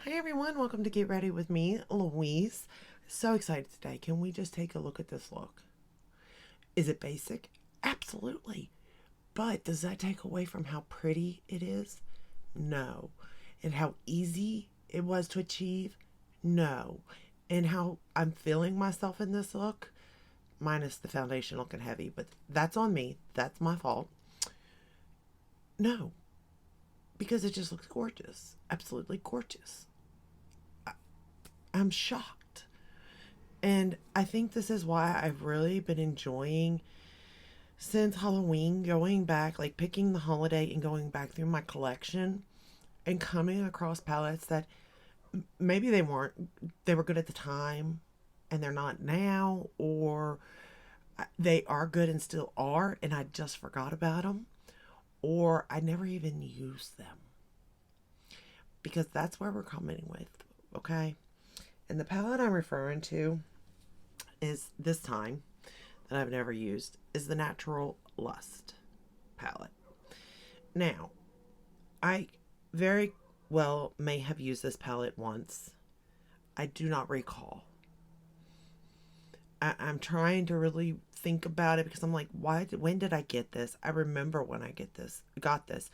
Hi everyone, welcome to Get Ready with me, Louise. So excited today. Can we just take a look at this look? Is it basic? Absolutely. But does that take away from how pretty it is? No. And how easy it was to achieve? No. And how I'm feeling myself in this look? Minus the foundation looking heavy, but that's on me. That's my fault. No. Because it just looks gorgeous. Absolutely gorgeous. I'm shocked. And I think this is why I've really been enjoying since Halloween going back, like picking the holiday and going back through my collection and coming across palettes that maybe they were good at the time and they're not now, or they are good and still are, and I just forgot about them, or I never even used them because that's where we're coming with, okay? And the palette I'm referring to is this time that I've never used is the Natural Lust palette. Now, I very well may have used this palette once. I do not recall. I'm trying to really think about it because I'm like, when did I get this? I remember when I got this.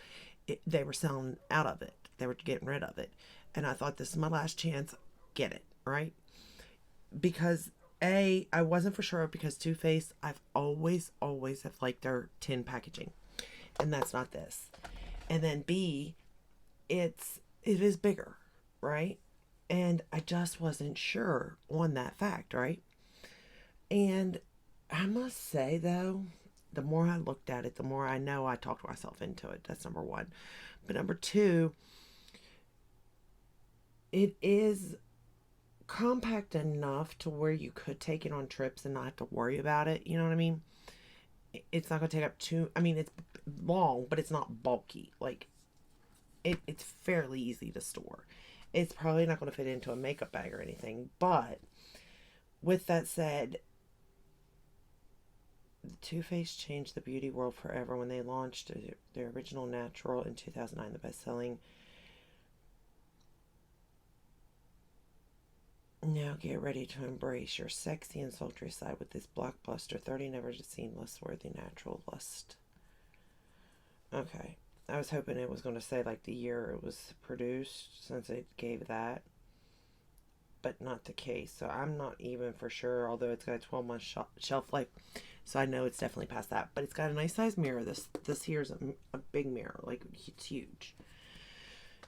They were selling out of it. They were getting rid of it. And I thought, this is my last chance. Get it, right? Because I wasn't for sure, because Too Faced, I've always have liked their tin packaging, and that's not this. And then B, it is bigger, right? And I just wasn't sure on that fact, right? And I must say though, the more I looked at it, the more I know I talked myself into it. That's number one. But number two, it is compact enough to where you could take it on trips and not have to worry about it. You know what I mean? It's not going to take up too. I mean, it's long, but it's not bulky. Like it's fairly easy to store. It's probably not going to fit into a makeup bag or anything. But with that said, Too Faced changed the beauty world forever when they launched their original natural in 2009, the best-selling. Now get ready to embrace your sexy and sultry side with this blockbuster 30 never seen lust-worthy Natural Lust. Okay. I was hoping it was going to say like the year it was produced, since it gave that, but not the case. So I'm not even for sure, although it's got a 12-month shelf life. So I know it's definitely past that. But it's got a nice size mirror. This here's a big mirror. Like, it's huge.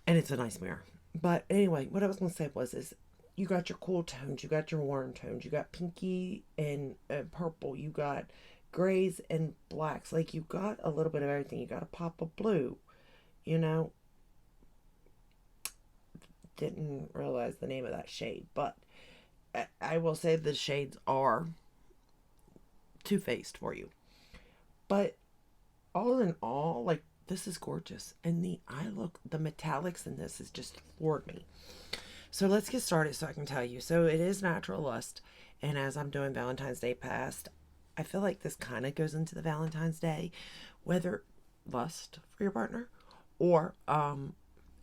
And it's a nice mirror. But anyway, what I was going to say is you got your cool tones, you got your warm tones, you got pinky and purple, you got grays and blacks. Like, you got a little bit of everything. You got a pop of blue, you know. Didn't realize the name of that shade, but I will say the shades are Too Faced for you. But all in all, like, this is gorgeous. And the metallics in this has just floored me. So let's get started so I can tell you. So it is Natural Lust. And as I'm doing Valentine's Day past, I feel like this kind of goes into the Valentine's Day, whether lust for your partner or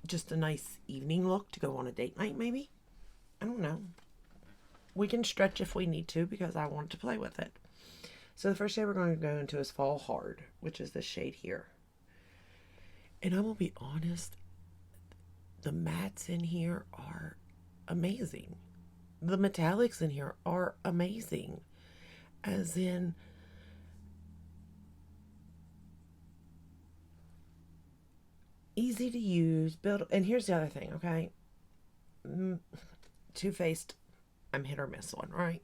just a nice evening look to go on a date night, maybe. I don't know. We can stretch if we need to because I want to play with it. So the first shade we're going to go into is Fall Hard, which is this shade here. And I'm going to be honest, the mattes in here are amazing. The metallics in here are amazing. As in, easy to use, build. And here's the other thing, okay? Too Faced, I'm hit or miss on, right?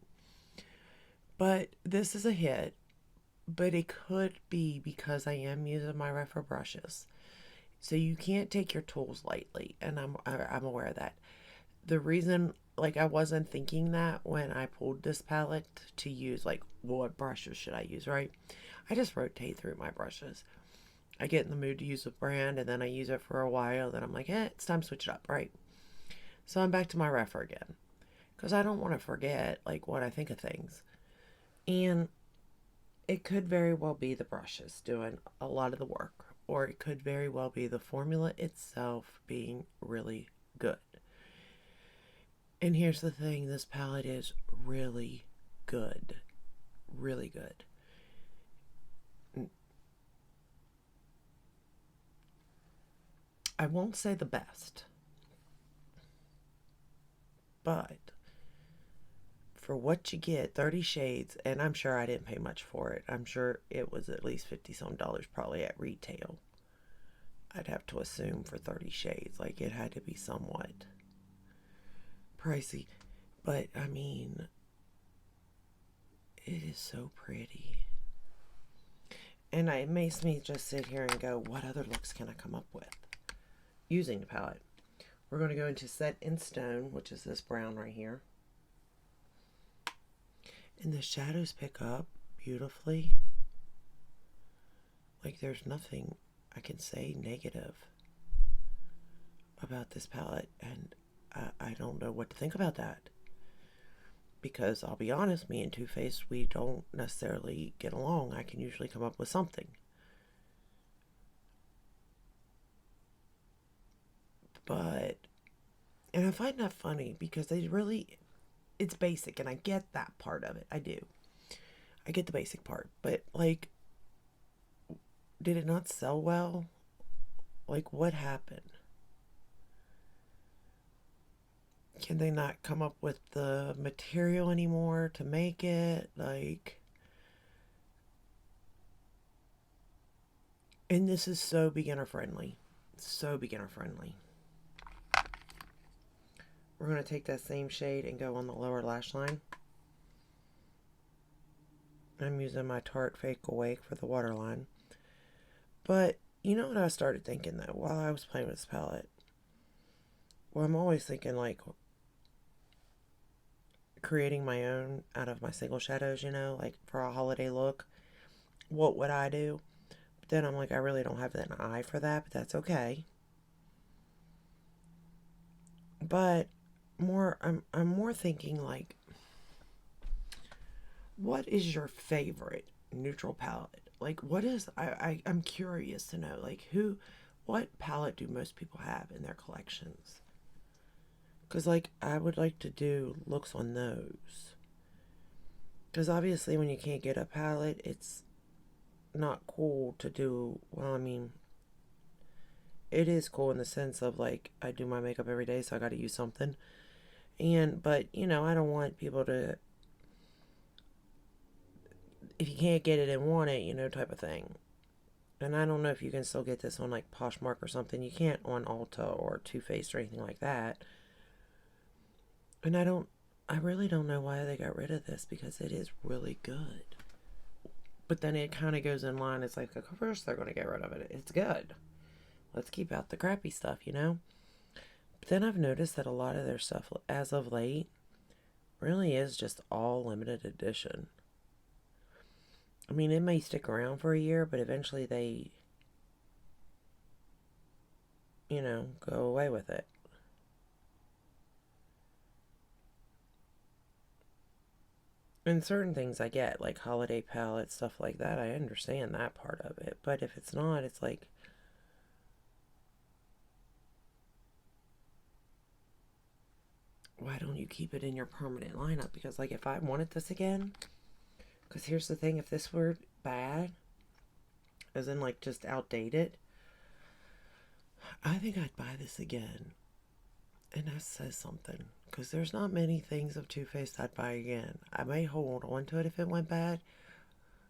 But this is a hit, but it could be because I am using my refer brushes. So you can't take your tools lightly, and I'm aware of that. The reason, like, I wasn't thinking that when I pulled this palette to use, like, what brushes should I use, right? I just rotate through my brushes. I get in the mood to use a brand, and then I use it for a while, then I'm like, it's time to switch it up, right? So I'm back to my refer again, because I don't want to forget, like, what I think of things. And it could very well be the brushes doing a lot of the work, or it could very well be the formula itself being really good. And here's the thing, this palette is really good. Really good. I won't say the best, but for what you get, 30 shades, and I'm sure I didn't pay much for it. I'm sure it was at least 50 some dollars probably at retail. I'd have to assume for 30 shades. Like, it had to be somewhat pricey. But, I mean, it is so pretty. And it makes me just sit here and go, what other looks can I come up with using the palette? We're going to go into Set in Stone, which is this brown right here. And the shadows pick up beautifully. Like, there's nothing I can say negative about this palette. And I don't know what to think about that. Because I'll be honest, me and Too Faced, we don't necessarily get along. I can usually come up with something. But, and I find that funny because they really, it's basic, and I get that part of it. I do. I get the basic part. But, like, did it not sell well? Like, what happened? Can they not come up with the material anymore to make it? Like, and this is so beginner friendly. So beginner friendly. We're going to take that same shade and go on the lower lash line. I'm using my Tarte Fake Awake for the waterline. But, you know what I started thinking, though, while I was playing with this palette? Well, I'm always thinking, like, creating my own out of my single shadows, you know, like, for a holiday look. What would I do? But then I'm like, I really don't have an eye for that, but that's okay. But I'm more thinking, like, what is your favorite neutral palette? Like, what is, I'm curious to know, like, what palette do most people have in their collections? Because, like, I would like to do looks on those. Because obviously when you can't get a palette, it's not cool to do, well, I mean, it is cool in the sense of, like, I do my makeup every day, so I got to use something. But, you know, I don't want people to, if you can't get it and want it, you know, type of thing. And I don't know if you can still get this on, like, Poshmark or something. You can't on Ulta or Too Faced or anything like that. And I really don't know why they got rid of this, because it is really good. But then it kind of goes in line. It's like, of course they're going to get rid of it. It's good. Let's keep out the crappy stuff, you know? But then I've noticed that a lot of their stuff, as of late, really is just all limited edition. I mean, it may stick around for a year, but eventually they, you know, go away with it. And certain things I get, like holiday palettes, stuff like that, I understand that part of it. But if it's not, it's like, why don't you keep it in your permanent lineup? Because, like, if I wanted this again, because here's the thing, if this were bad, as in, like, just outdated, I think I'd buy this again. And that says something. Because there's not many things of Too Faced I'd buy again. I may hold on to it if it went bad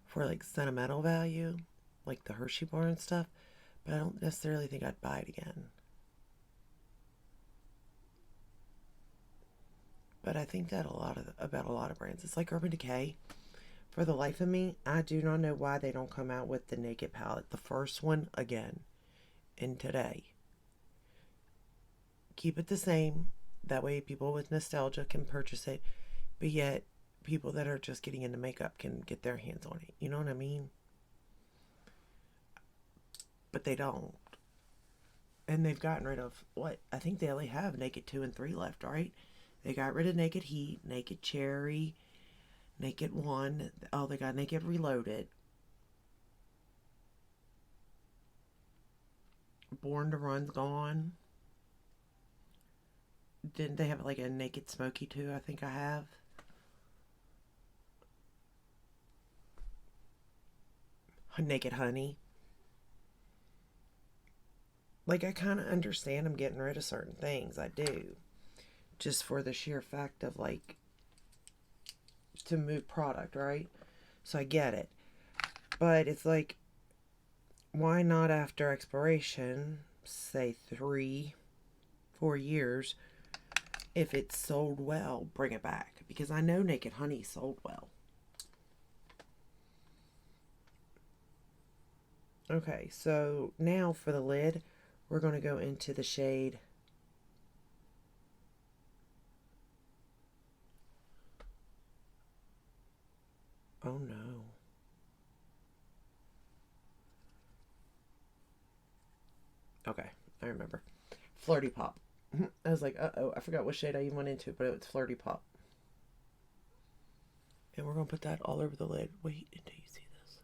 for, like, sentimental value, like the Hershey bar and stuff, but I don't necessarily think I'd buy it again. But I think that about a lot of brands. It's like Urban Decay. For the life of me, I do not know why they don't come out with the Naked palette, the first one, again, in today. Keep it the same. That way people with nostalgia can purchase it, but yet people that are just getting into makeup can get their hands on it. You know what I mean? But they don't. And they've gotten rid of, what? I think they only have Naked 2 and 3 left, right? They got rid of Naked Heat, Naked Cherry, Naked 1. Oh, they got Naked Reloaded. Born to Run's gone. Didn't they have like a Naked Smoky too? I think I have. Naked Honey. Like, I kind of understand I'm getting rid of certain things. I do. Just for the sheer fact of, like, to move product, right? So I get it. But it's like, why not after expiration, say 3, 4 years, if it's sold well, bring it back? Because I know Naked Honey sold well. Okay, so now for the lid, we're going to go into the shade Oh no. Okay, I remember. Flirty Pop. I was like, uh-oh, I forgot what shade I even went into, but it was Flirty Pop. And we're going to put that all over the lid. Wait until you see this.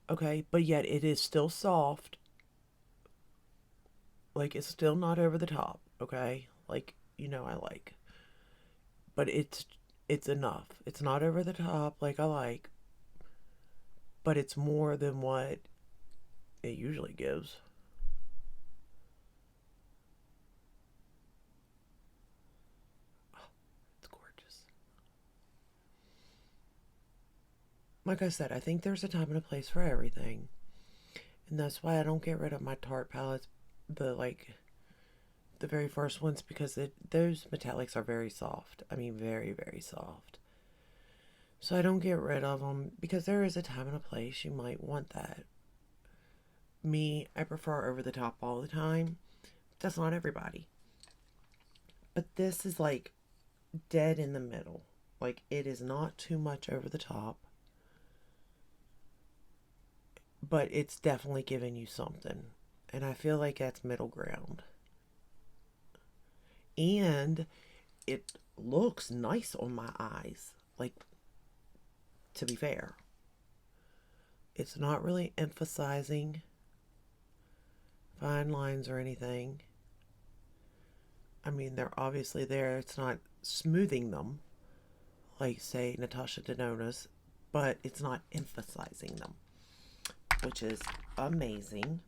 Okay, but yet it is still soft. Like, it's still not over the top, okay? Like, I like. But it's enough. It's not over the top like I like, but it's more than what it usually gives. Oh, it's gorgeous. Like I said, I think there's a time and a place for everything. And that's why I don't get rid of my Tarte palettes, the very first ones, because those metallics are very soft. I mean, very, very soft. So I don't get rid of them because there is a time and a place you might want that. Me, I prefer over the top all the time. That's not everybody. But this is like dead in the middle. Like, it is not too much over the top, but it's definitely giving you something. And I feel like that's middle ground. And it looks nice on my eyes. Like, to be fair, it's not really emphasizing fine lines or anything. I mean, they're obviously there. It's not smoothing them, like, say, Natasha Denona's, but it's not emphasizing them, which is amazing.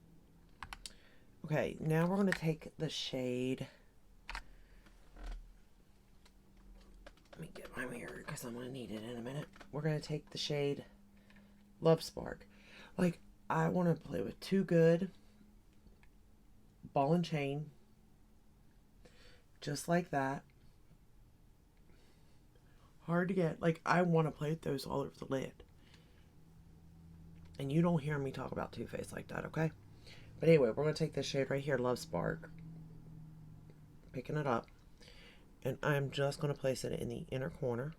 Okay, now we're going to take the shade. Let me get my mirror because I'm going to need it in a minute. We're going to take the shade Love Spark. Like, I want to play with Too Good, Ball and Chain, just like that. Hard to get. Like, I want to play with those all over the lid. And you don't hear me talk about Too Faced like that, okay? But anyway, we're going to take this shade right here, Love Spark. Picking it up. And I'm just going to place it in the inner corner.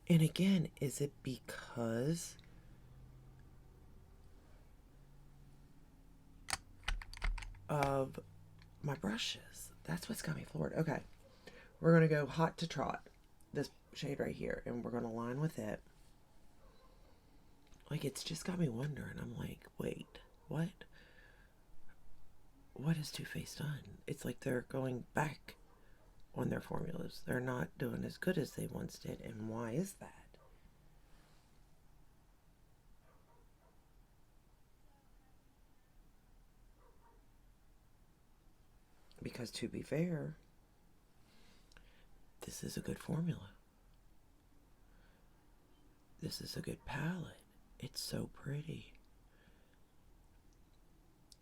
And again, is it because of my brushes? That's what's got me floored. Okay, we're going to go Hot to Trot, this shade right here, and we're going to line with it. Like, it's just got me wondering. I'm like, wait, what? What has Too Faced done? It's like they're going back on their formulas. They're not doing as good as they once did, and why is that? Because to be fair, this is a good formula. This is a good palette. It's so pretty.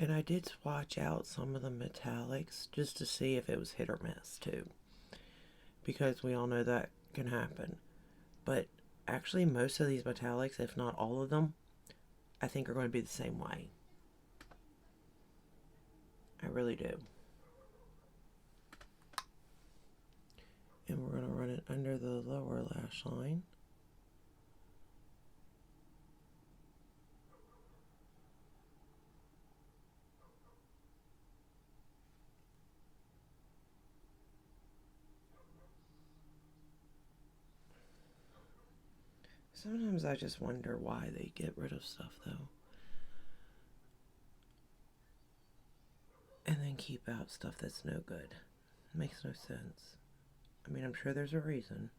And I did swatch out some of the metallics just to see if it was hit or miss too. Because we all know that can happen. But actually most of these metallics, if not all of them, I think are going to be the same way. I really do. And we're going to run it under the lower lash line. Sometimes I just wonder why they get rid of stuff, though. And then keep out stuff that's no good. It makes no sense. I mean, I'm sure there's a reason.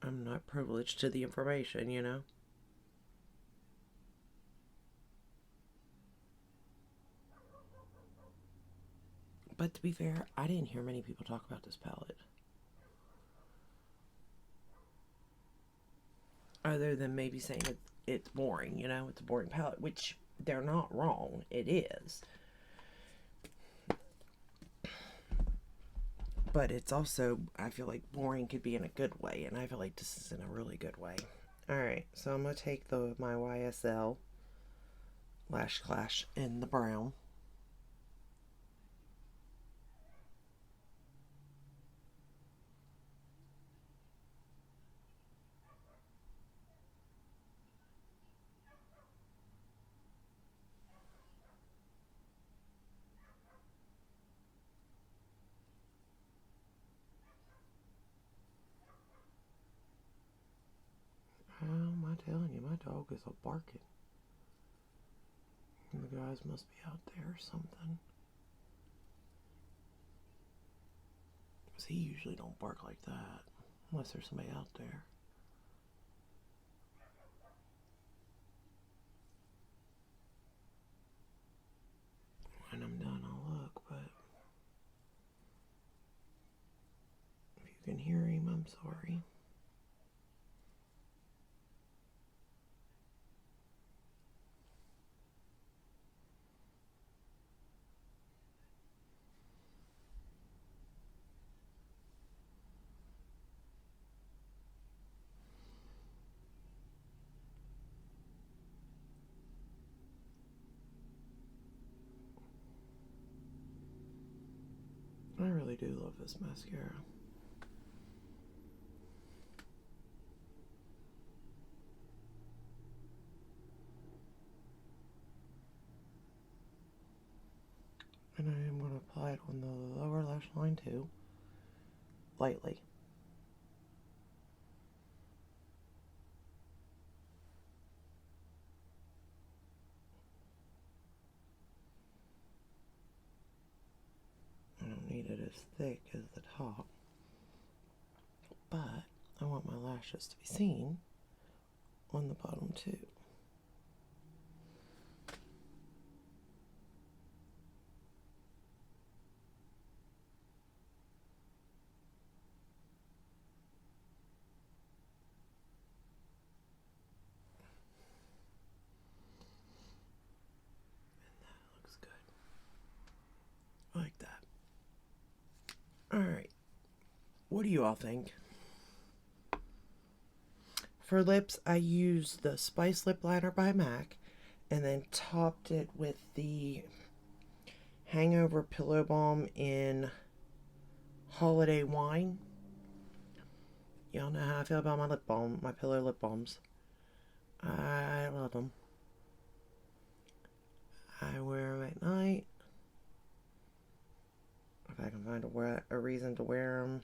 I'm not privileged to the information, you know? But to be fair, I didn't hear many people talk about this palette. Other than maybe saying it's boring, you know? It's a boring palette, which they're not wrong. It is. But it's also, I feel like boring could be in a good way, and I feel like this is in a really good way. Alright, so I'm going to take my YSL Lash Clash in the brown. How am I telling you? My dog is a barking. And the guys must be out there or something. Because he usually don't bark like that. Unless there's somebody out there. When I'm done, I'll look, but if you can hear him, I'm sorry. I really do love this mascara. And I am going to apply it on the lower lash line too. Lightly. I don't need it as thick as the top. But I want my lashes to be seen on the bottom too. Like that. Alright. What do you all think? For lips, I used the Spice Lip Liner by MAC and then topped it with the Hangover Pillow Balm in Holiday Wine. Y'all know how I feel about my lip balm, my pillow lip balms. I love them. I wear them at night. If I can find a reason to wear them,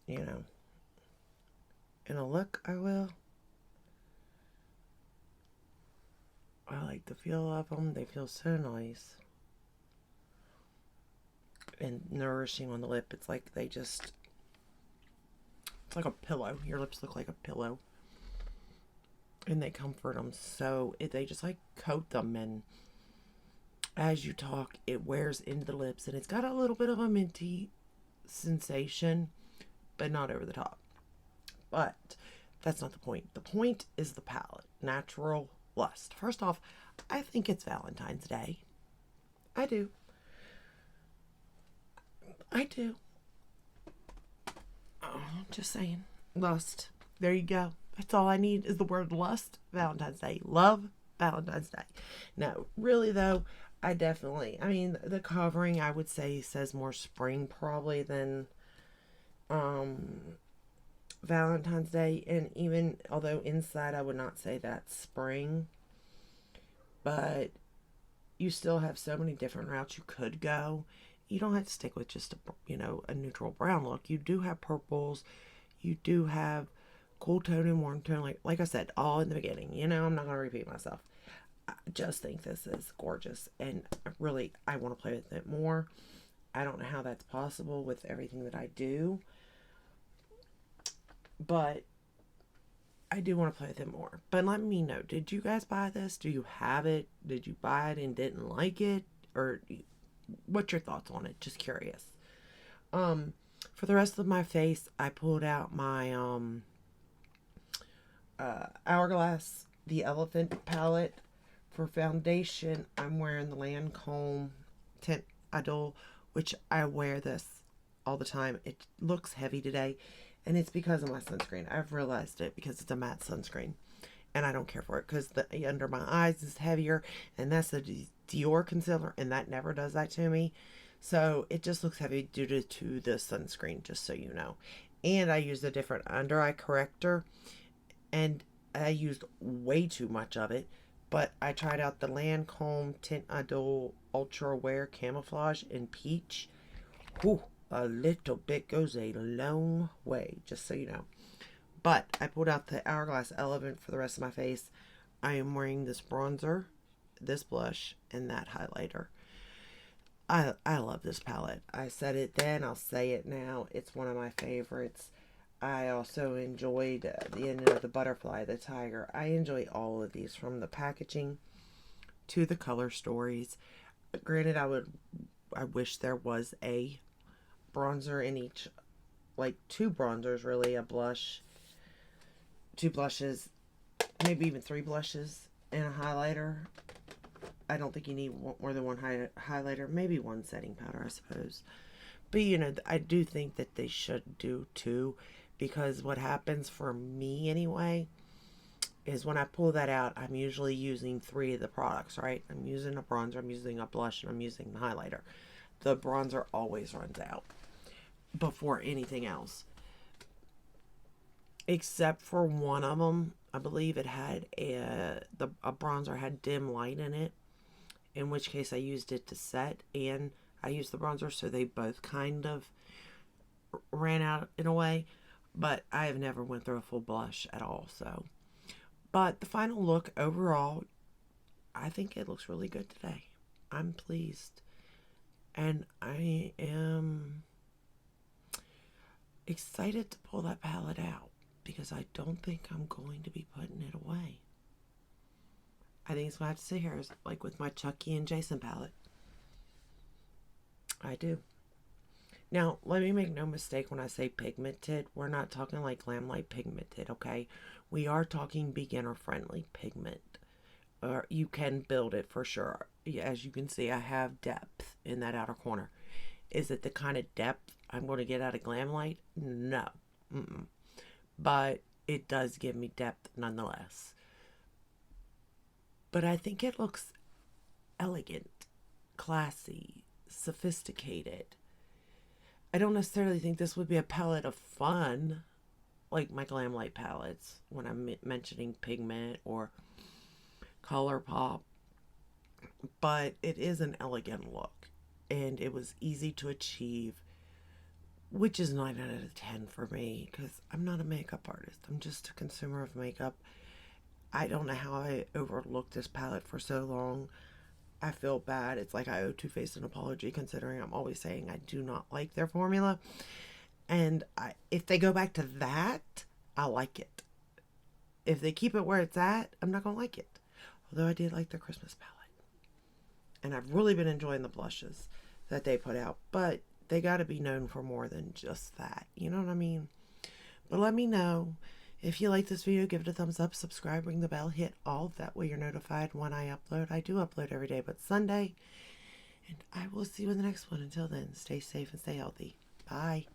you know, in a look, I will. I like the feel of them. They feel so nice and nourishing on the lip. It's like it's like a pillow. Your lips look like a pillow. And they comfort them so they just like coat them, and as you talk it wears into the lips, and it's got a little bit of a minty sensation, but not over the top. But that's not the point. The point is the palette. Natural Lust. First off, I think it's Valentine's Day. I do. Oh, just saying. Lust. There you go. That's all I need is the word lust. Valentine's Day. Love. Valentine's Day. No, really though, I mean, the covering I would say says more spring probably than Valentine's Day. And even although inside I would not say that's spring, but you still have so many different routes you could go. You don't have to stick with just a neutral brown look. You do have purples. you do have cool tone and warm tone, like I said, all in the beginning. You know, I'm not going to repeat myself. I just think this is gorgeous, and really, I want to play with it more. I don't know how that's possible with everything that I do, but I do want to play with it more. But let me know, did you guys buy this? Do you have it? Did you buy it and didn't like it? Or what's your thoughts on it? Just curious. For the rest of my face, I pulled out my Hourglass, the Elephant palette. For foundation, I'm wearing the Lancome Tint Idol, which I wear this all the time. It looks heavy today, and it's because of my sunscreen. I've realized it because it's a matte sunscreen, and I don't care for it because the under my eyes is heavier, and that's the Dior concealer, and that never does that to me. So it just looks heavy due to the sunscreen, just so you know. And I used a different under eye corrector, and I used way too much of it. But I tried out the Lancome Tint Idol Ultra Wear Camouflage in Peach. Whew, a little bit goes a long way, just so you know. But I pulled out the Hourglass Elephant for the rest of my face. I am wearing this bronzer, this blush, and that highlighter. I love this palette. I said it then, I'll say it now. It's one of my favorites. I also enjoyed the end of the butterfly, the tiger. I enjoy all of these, from the packaging to the color stories. Granted, I wish there was a bronzer in each, like 2 bronzers really, a blush, 2 blushes, maybe even 3 blushes, and a highlighter. I don't think you need more than one highlighter, maybe 1 setting powder, I suppose. But you know, I do think that they should do 2. Because what happens for me anyway is when I pull that out, I'm usually using 3 of the products, right? I'm using a bronzer, I'm using a blush, and I'm using the highlighter. The bronzer always runs out before anything else. Except for one of them, I believe it had a bronzer had dim light in it. In which case I used it to set, and I used the bronzer, so they both kind of ran out in a way. But I have never went through a full blush at all, so. But the final look overall, I think it looks really good today. I'm pleased. And I am excited to pull that palette out because I don't think I'm going to be putting it away. I think it's going to have to sit here like with my Chucky and Jason palette. I do. Now, let me make no mistake when I say pigmented. We're not talking like Glam Light pigmented, okay? We are talking beginner-friendly pigment. You can build it for sure. As you can see, I have depth in that outer corner. Is it the kind of depth I'm going to get out of Glam Light? No. But it does give me depth nonetheless. But I think it looks elegant, classy, sophisticated. I don't necessarily think this would be a palette of fun, like my Glam Light palettes, when I'm mentioning pigment or color pop. But it is an elegant look, and it was easy to achieve, which is 9 out of 10 for me, because I'm not a makeup artist. I'm just a consumer of makeup. I don't know how I overlooked this palette for so long. I feel bad. It's like I owe Too Faced an apology, considering I'm always saying I do not like their formula. And if they go back to that, I like it. If they keep it where it's at, I'm not going to like it. Although I did like their Christmas palette. And I've really been enjoying the blushes that they put out. But they got to be known for more than just that. You know what I mean? But let me know. If you like this video, give it a thumbs up, subscribe, ring the bell, hit all. That way you're notified when I upload. I do upload every day but Sunday. And I will see you in the next one. Until then, stay safe and stay healthy. Bye.